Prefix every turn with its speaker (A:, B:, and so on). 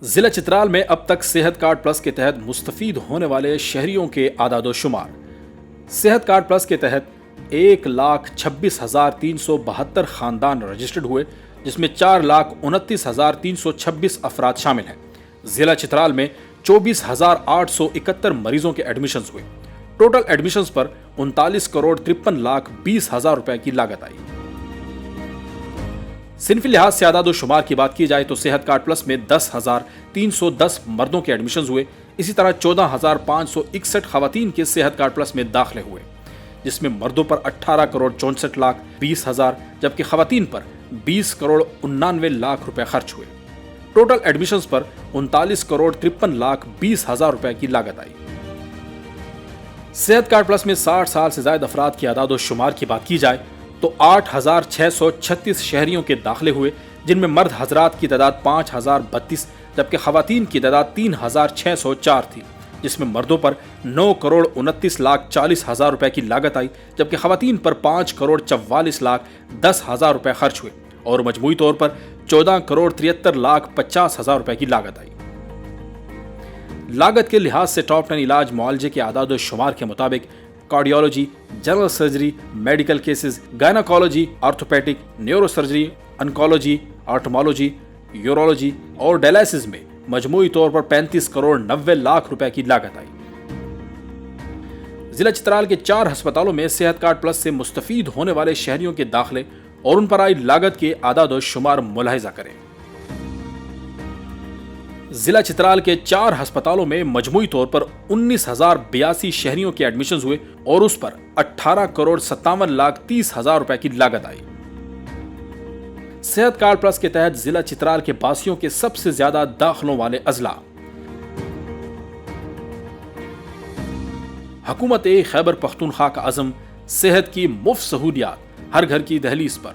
A: ضلع چترال میں اب تک صحت کارڈ پلس کے تحت مستفید ہونے والے شہریوں کے اعداد و شمار۔ صحت کارڈ پلس کے تحت 1,26,372 خاندان رجسٹرڈ ہوئے، جس میں 4,29,326 افراد شامل ہیں۔ ضلع چترال میں 24,871 مریضوں کے ایڈمیشنز ہوئے۔ ٹوٹل ایڈمیشنز پر 39,53,20,000 روپے کی لاگت آئی۔ صنفی لحاظ سے اعداد و شمار کی بات کی جائے تو صحت کارڈ پلس میں 10,310 مردوں کے ایڈمیشنز ہوئے، اسی طرح 14,561 خواتین کے صحت کارڈ پلس میں داخلے ہوئے، جس میں مردوں پر 18,64,20,000 جبکہ خواتین پر 20,99,00,000 روپے خرچ ہوئے۔ ٹوٹل ایڈمیشنز پر 39,53,20,000 روپے کی لاگت آئی۔ صحت کارڈ پلس میں 60 سال سے زائد افراد کی اعداد و شمار کی بات کی جائے تو 8,636 شہریوں کے داخلے ہوئے، جن میں مرد حضرات کی تعداد 5,032 جبکہ خواتین کی تعداد 3,604 تھی، جس میں مردوں پر 9,29,40,000 روپے کی لاگت آئی جبکہ خواتین پر 5,44,10,000 روپے خرچ ہوئے اور مجموعی طور پر 14,73,50,000 روپے کی لاگت آئی۔ لاگت کے لحاظ سے ٹاپ 10 علاج معالجے کے اعداد و شمار کے مطابق cardiology, general surgery, medical cases, gynaecology, orthopaedic, neuro surgery, oncology, ophthalmology, urology اور ڈائلسس میں مجموعی طور پر 35,90,00,000 روپے کی لاگت آئی۔ ضلع چترال کے 4 ہسپتالوں میں صحت کارڈ پلس سے مستفید ہونے والے شہریوں کے داخلے اور ان پر آئی لاگت کے اعداد و شمار ملاحظہ کریں۔ ضلع چترال کے 4 ہسپتالوں میں مجموعی طور پر 19,082 شہریوں کے ایڈمیشنز ہوئے اور اس پر 18,57,30,000 روپے کی لاگت آئی۔ صحت کارڈ پلس کے تحت ضلع چترال کے باسیوں کے سب سے زیادہ داخلوں والے اضلاع: حکومت خیبر پختونخوا کا عزم، صحت کی مفت سہولیات ہر گھر کی دہلیز پر۔